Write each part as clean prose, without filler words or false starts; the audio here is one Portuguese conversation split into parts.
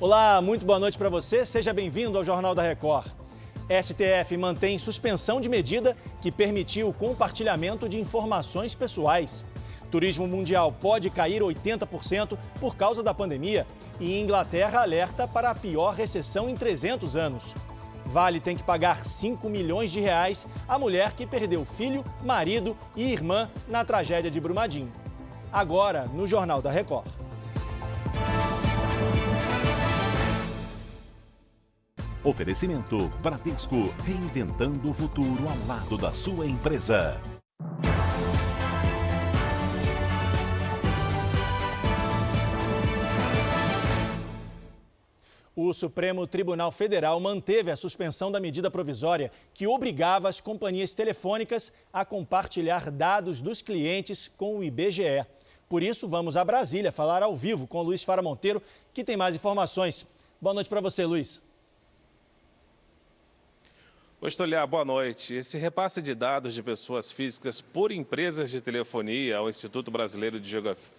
Olá, muito boa noite para você. Seja bem-vindo ao Jornal da Record. STF mantém suspensão de medida que permitiu o compartilhamento de informações pessoais. Turismo mundial pode cair 80% por causa da pandemia e Inglaterra alerta para a pior recessão em 300 anos. Vale tem que pagar 5 milhões de reais à mulher que perdeu filho, marido e irmã na tragédia de Brumadinho. Agora, no Jornal da Record. Oferecimento Bradesco, reinventando o futuro ao lado da sua empresa. O Supremo Tribunal Federal manteve a suspensão da medida provisória que obrigava as companhias telefônicas a compartilhar dados dos clientes com o IBGE. Por isso, vamos a Brasília falar ao vivo com o Luiz Fara Monteiro, que tem mais informações. Boa noite para você, Luiz. Oi, Stoliar, boa noite. Esse repasse de dados de pessoas físicas por empresas de telefonia ao Instituto Brasileiro de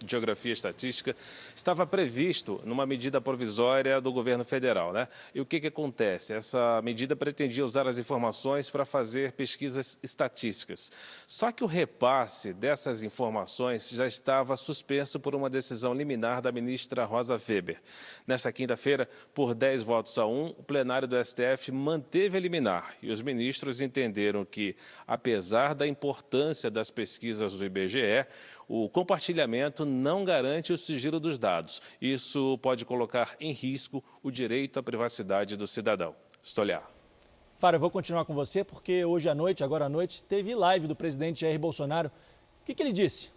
Geografia e Estatística estava previsto numa medida provisória do governo federal, né? E o que acontece? Essa medida pretendia usar as informações para fazer pesquisas estatísticas. Só que o repasse dessas informações já estava suspenso por uma decisão liminar da ministra Rosa Weber. Nesta quinta-feira, por 10 votos a 1, o plenário do STF manteve a liminar e os ministros entenderam que, apesar da importância das pesquisas do IBGE, o compartilhamento não garante o sigilo dos dados. Isso pode colocar em risco o direito à privacidade do cidadão. Stoliar. Fara, eu vou continuar com você porque hoje à noite, agora à noite, teve live do presidente Jair Bolsonaro. O que ele disse?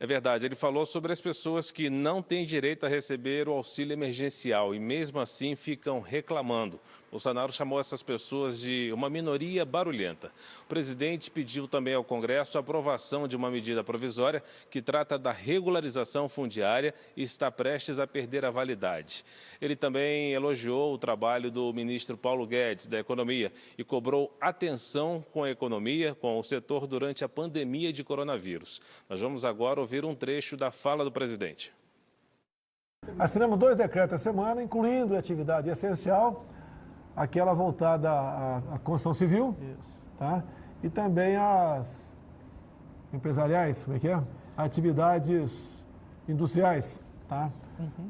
É verdade, ele falou sobre as pessoas que não têm direito a receber o auxílio emergencial e mesmo assim ficam reclamando. Bolsonaro chamou essas pessoas de uma minoria barulhenta. O presidente pediu também ao Congresso a aprovação de uma medida provisória que trata da regularização fundiária e está prestes a perder a validade. Ele também elogiou o trabalho do ministro Paulo Guedes, da Economia, e cobrou atenção com a economia, com o setor durante a pandemia de coronavírus. Nós vamos agora ouvir um trecho da fala do presidente. Assinamos 2 decretos a semana, incluindo a atividade essencial, aquela voltada à construção civil, tá? E também as empresariais, como é que é? Atividades industriais, tá?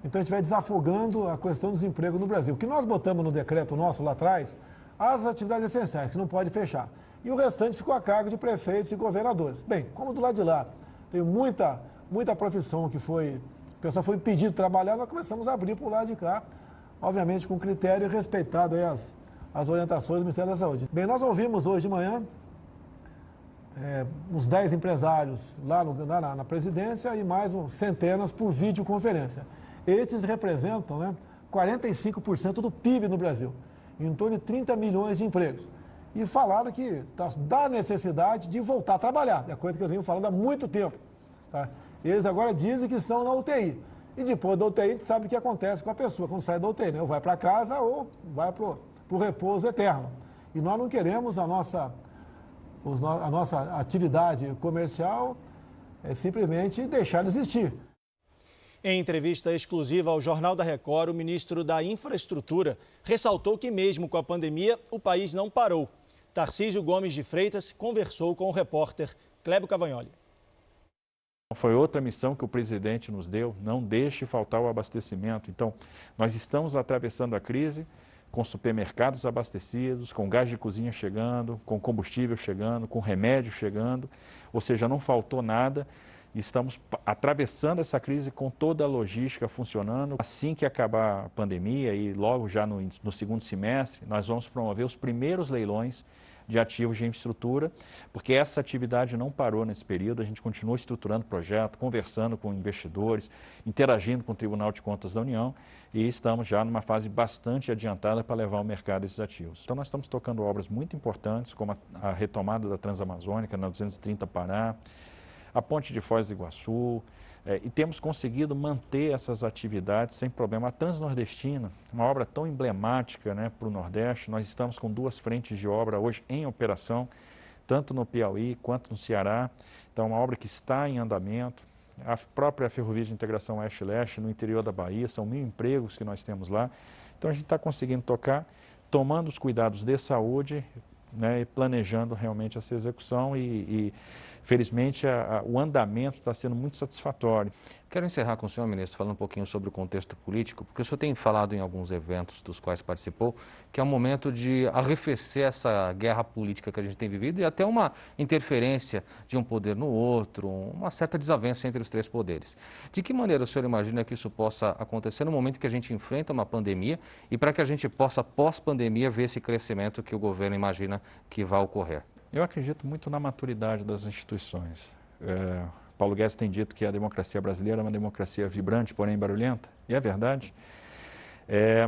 Então a gente vai desafogando a questão do desemprego no Brasil. O que nós botamos no decreto nosso lá atrás, as atividades essenciais, que não pode fechar. E o restante ficou a cargo de prefeitos e governadores. Bem, como do lado de lá tem muita profissão que o pessoal foi impedido de trabalhar, nós começamos a abrir para o lado de cá, obviamente com critério e respeitado aí as orientações do Ministério da Saúde. Bem, nós ouvimos hoje de manhã uns 10 empresários lá na presidência e mais centenas por videoconferência. Esses representam, né, 45% do PIB no Brasil, em torno de 30 milhões de empregos. E falaram que da necessidade de voltar a trabalhar, é coisa que eles vinham falando há muito tempo. Tá? Eles agora dizem que estão na UTI. E depois da UTI, a gente sabe o que acontece com a pessoa quando sai da UTI, né? Ou vai para casa ou vai para o repouso eterno. E nós não queremos a nossa atividade comercial simplesmente deixar de existir. Em entrevista exclusiva ao Jornal da Record, o ministro da Infraestrutura ressaltou que mesmo com a pandemia, o país não parou. Tarcísio Gomes de Freitas conversou com o repórter Clébio Cavagnoli. Foi outra missão que o presidente nos deu, não deixe faltar o abastecimento. Então, nós estamos atravessando a crise com supermercados abastecidos, com gás de cozinha chegando, com combustível chegando, com remédio chegando, ou seja, não faltou nada. Estamos atravessando essa crise com toda a logística funcionando. Assim que acabar a pandemia e logo já no segundo semestre, nós vamos promover os primeiros leilões de ativos de infraestrutura, porque essa atividade não parou nesse período, a gente continuou estruturando o projeto, conversando com investidores, interagindo com o Tribunal de Contas da União e estamos já numa fase bastante adiantada para levar ao mercado esses ativos. Então nós estamos tocando obras muito importantes, como a retomada da Transamazônica na 230 Pará, a Ponte de Foz do Iguaçu, e temos conseguido manter essas atividades sem problema. A Transnordestina, uma obra tão emblemática, né, para o Nordeste, nós estamos com 2 frentes de obra hoje em operação, tanto no Piauí quanto no Ceará. Então, uma obra que está em andamento. a própria Ferrovia de Integração Oeste-Leste, no interior da Bahia, são 1.000 empregos que nós temos lá. Então a gente está conseguindo tocar, tomando os cuidados de saúde, né, e planejando realmente essa execução e felizmente o andamento está sendo muito satisfatório. Quero encerrar com o senhor, ministro, falando um pouquinho sobre o contexto político, porque o senhor tem falado em alguns eventos dos quais participou, que é um momento de arrefecer essa guerra política que a gente tem vivido e até uma interferência de um poder no outro, uma certa desavença entre os três poderes. De que maneira o senhor imagina que isso possa acontecer no momento que a gente enfrenta uma pandemia e para que a gente possa, pós-pandemia, ver esse crescimento que o governo imagina que vai ocorrer? Eu acredito muito na maturidade das instituições. Paulo Guedes tem dito que a democracia brasileira é uma democracia vibrante, porém barulhenta, e é verdade.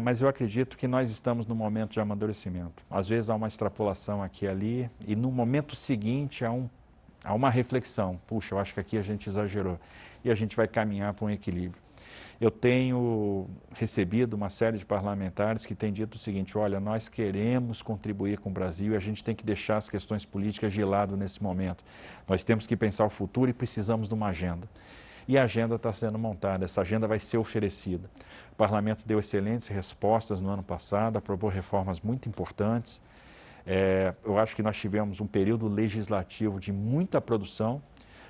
Mas eu acredito que nós estamos num momento de amadurecimento. Às vezes há uma extrapolação aqui e ali, e no momento seguinte há uma reflexão. Puxa, eu acho que aqui a gente exagerou. E a gente vai caminhar para um equilíbrio. Eu tenho recebido uma série de parlamentares que têm dito o seguinte: olha, nós queremos contribuir com o Brasil e a gente tem que deixar as questões políticas de lado nesse momento. Nós temos que pensar o futuro e precisamos de uma agenda. E a agenda está sendo montada, essa agenda vai ser oferecida. O parlamento deu excelentes respostas no ano passado, aprovou reformas muito importantes. Eu acho que nós tivemos um período legislativo de muita produção.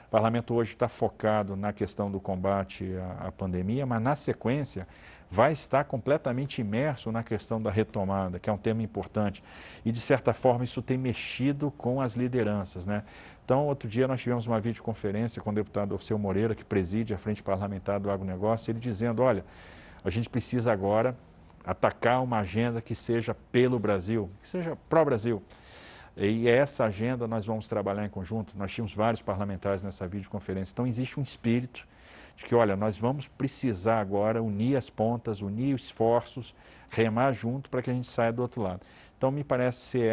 O parlamento hoje está focado na questão do combate à pandemia, mas na sequência vai estar completamente imerso na questão da retomada, que é um tema importante. E, de certa forma, isso tem mexido com as lideranças, né? Então, outro dia nós tivemos uma videoconferência com o deputado Orceu Moreira, que preside a Frente Parlamentar do Agronegócio, ele dizendo: olha, a gente precisa agora atacar uma agenda que seja pelo Brasil, que seja pró-Brasil. E essa agenda nós vamos trabalhar em conjunto. Nós tínhamos vários parlamentares nessa videoconferência. Então, existe um espírito de que, olha, nós vamos precisar agora unir as pontas, unir os esforços, remar junto para que a gente saia do outro lado. Então, me parece ser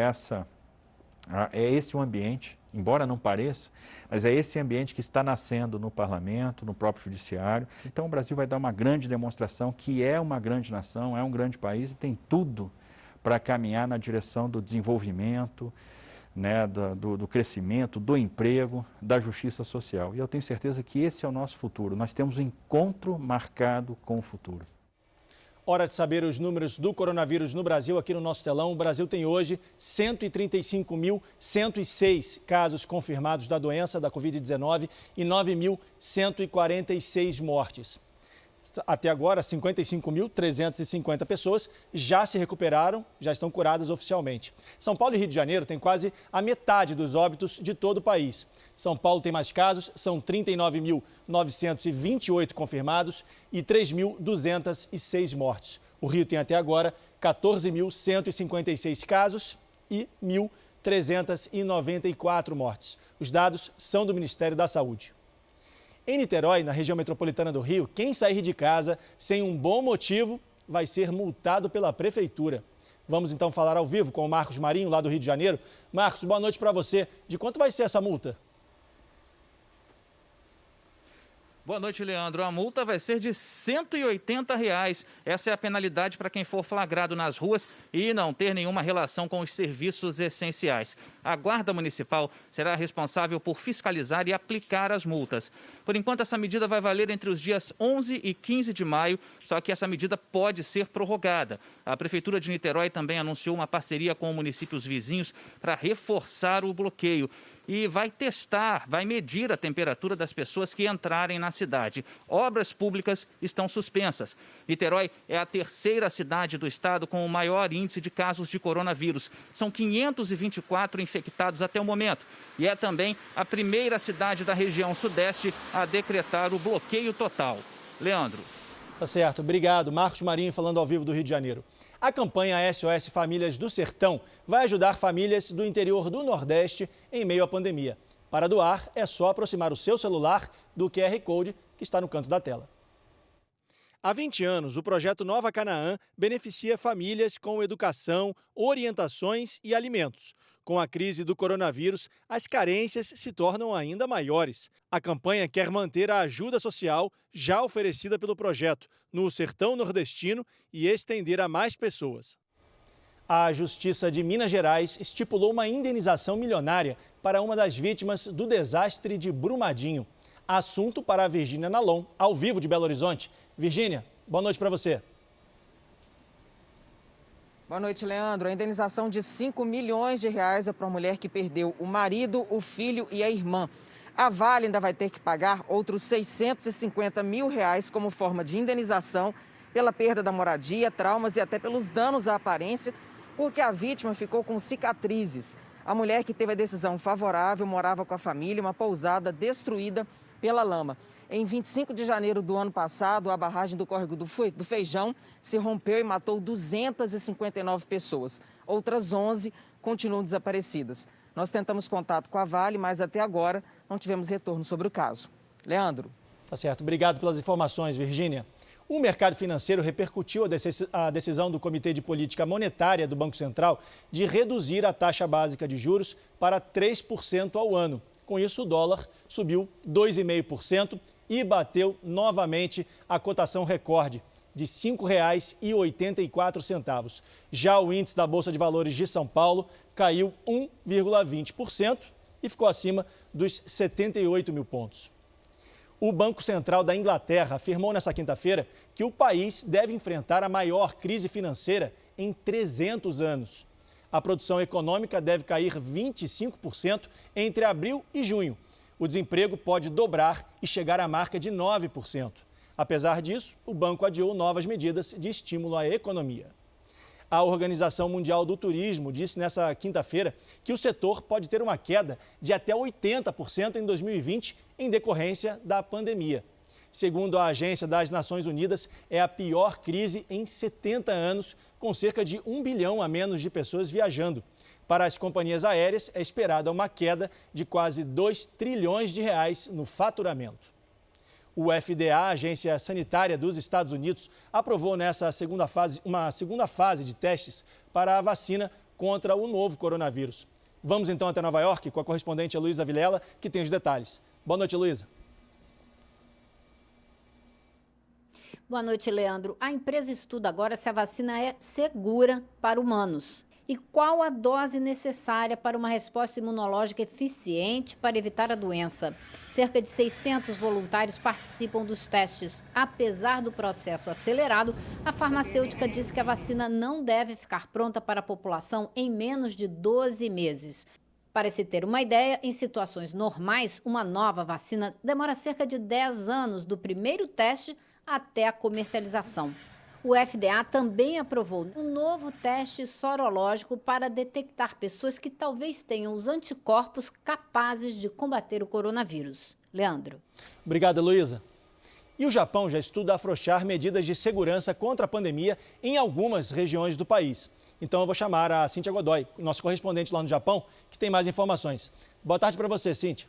esse o ambiente, embora não pareça, mas é esse ambiente que está nascendo no parlamento, no próprio judiciário. Então, o Brasil vai dar uma grande demonstração que é uma grande nação, é um grande país e tem tudo para caminhar na direção do desenvolvimento, né, do crescimento, do emprego, da justiça social. E eu tenho certeza que esse é o nosso futuro. Nós temos um encontro marcado com o futuro. Hora de saber os números do coronavírus no Brasil, aqui no nosso telão. O Brasil tem hoje 135.106 casos confirmados da doença da Covid-19 e 9.146 mortes. Até agora, 55.350 pessoas já se recuperaram, já estão curadas oficialmente. São Paulo e Rio de Janeiro têm quase a metade dos óbitos de todo o país. São Paulo tem mais casos, são 39.928 confirmados e 3.206 mortes. O Rio tem até agora 14.156 casos e 1.394 mortes. Os dados são do Ministério da Saúde. Em Niterói, na região metropolitana do Rio, quem sair de casa sem um bom motivo vai ser multado pela prefeitura. Vamos então falar ao vivo com o Marcos Marinho, lá do Rio de Janeiro. Marcos, boa noite para você. De quanto vai ser essa multa? Boa noite, Leandro. A multa vai ser de R$ 180. Essa é a penalidade para quem for flagrado nas ruas e não ter nenhuma relação com os serviços essenciais. A Guarda Municipal será responsável por fiscalizar e aplicar as multas. Por enquanto, essa medida vai valer entre os dias 11 e 15 de maio, só que essa medida pode ser prorrogada. A Prefeitura de Niterói também anunciou uma parceria com municípios vizinhos para reforçar o bloqueio. E vai medir a temperatura das pessoas que entrarem na cidade. Obras públicas estão suspensas. Niterói é a terceira cidade do estado com o maior índice de casos de coronavírus. São 524 infectados até o momento. E é também a primeira cidade da região sudeste a decretar o bloqueio total. Leandro. Tá certo, obrigado. Marcos Marinho falando ao vivo do Rio de Janeiro. A campanha SOS Famílias do Sertão vai ajudar famílias do interior do Nordeste em meio à pandemia. Para doar, é só aproximar o seu celular do QR Code que está no canto da tela. Há 20 anos, o projeto Nova Canaã beneficia famílias com educação, orientações e alimentos. Com a crise do coronavírus, as carências se tornam ainda maiores. A campanha quer manter a ajuda social já oferecida pelo projeto no Sertão Nordestino e estender a mais pessoas. A Justiça de Minas Gerais estipulou uma indenização milionária para uma das vítimas do desastre de Brumadinho. Assunto para a Virgínia Nalon, ao vivo de Belo Horizonte. Virgínia, boa noite para você. Boa noite, Leandro. A indenização de R$5 milhões é para uma mulher que perdeu o marido, o filho e a irmã. A Vale ainda vai ter que pagar outros R$650 mil como forma de indenização pela perda da moradia, traumas e até pelos danos à aparência, porque a vítima ficou com cicatrizes. A mulher que teve a decisão favorável morava com a família, uma pousada destruída pela lama. Em 25 de janeiro do ano passado, a barragem do córrego do Feijão se rompeu e matou 259 pessoas. Outras 11 continuam desaparecidas. Nós tentamos contato com a Vale, mas até agora não tivemos retorno sobre o caso. Leandro. Tá certo. Obrigado pelas informações, Virgínia. O mercado financeiro repercutiu a decisão do Comitê de Política Monetária do Banco Central de reduzir a taxa básica de juros para 3% ao ano. Com isso, o dólar subiu 2,5% e bateu novamente a cotação recorde de R$ 5,84. Já o índice da Bolsa de Valores de São Paulo caiu 1,20% e ficou acima dos 78 mil pontos. O Banco Central da Inglaterra afirmou nesta quinta-feira que o país deve enfrentar a maior crise financeira em 300 anos. A produção econômica deve cair 25% entre abril e junho. O desemprego pode dobrar e chegar à marca de 9%. Apesar disso, o banco adiou novas medidas de estímulo à economia. A Organização Mundial do Turismo disse nesta quinta-feira que o setor pode ter uma queda de até 80% em 2020 em decorrência da pandemia. Segundo a Agência das Nações Unidas, é a pior crise em 70 anos, com cerca de 1 bilhão a menos de pessoas viajando. Para as companhias aéreas, é esperada uma queda de quase 2 trilhões de reais no faturamento. O FDA, a Agência Sanitária dos Estados Unidos, aprovou uma segunda fase de testes para a vacina contra o novo coronavírus. Vamos então até Nova York com a correspondente Luísa Vilela, que tem os detalhes. Boa noite, Luísa. Boa noite, Leandro. A empresa estuda agora se a vacina é segura para humanos e qual a dose necessária para uma resposta imunológica eficiente para evitar a doença. Cerca de 600 voluntários participam dos testes. Apesar do processo acelerado, a farmacêutica diz que a vacina não deve ficar pronta para a população em menos de 12 meses. Para se ter uma ideia, em situações normais, uma nova vacina demora cerca de 10 anos do primeiro teste até a comercialização. O FDA também aprovou um novo teste sorológico para detectar pessoas que talvez tenham os anticorpos capazes de combater o coronavírus. Leandro. Obrigado, Luísa. E o Japão já estuda afrouxar medidas de segurança contra a pandemia em algumas regiões do país. Então eu vou chamar a Cíntia Godoy, nossa correspondente lá no Japão, que tem mais informações. Boa tarde para você, Cíntia.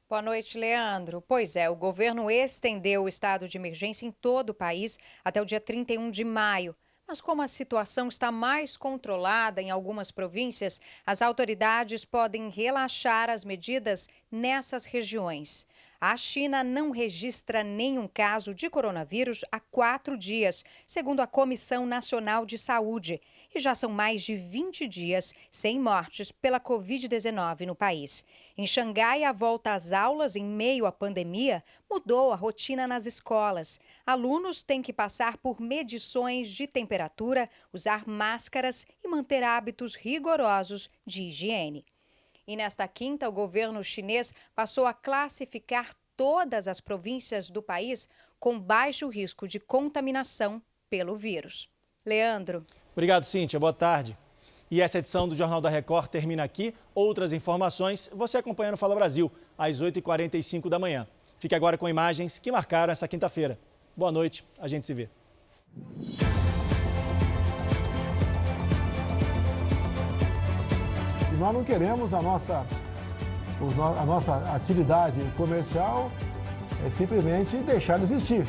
Boa noite, Leandro. Pois é, o governo estendeu o estado de emergência em todo o país até o dia 31 de maio. Mas como a situação está mais controlada em algumas províncias, as autoridades podem relaxar as medidas nessas regiões. A China não registra nenhum caso de coronavírus há 4 dias, segundo a Comissão Nacional de Saúde. E já são mais de 20 dias sem mortes pela Covid-19 no país. Em Xangai, a volta às aulas em meio à pandemia mudou a rotina nas escolas. Alunos têm que passar por medições de temperatura, usar máscaras e manter hábitos rigorosos de higiene. E nesta quinta, o governo chinês passou a classificar todas as províncias do país com baixo risco de contaminação pelo vírus. Leandro. Obrigado, Cíntia. Boa tarde. E essa edição do Jornal da Record termina aqui. Outras informações você acompanha no Fala Brasil, às 8h45 da manhã. Fique agora com imagens que marcaram essa quinta-feira. Boa noite, a gente se vê. E nós não queremos a nossa atividade comercial simplesmente deixar de existir.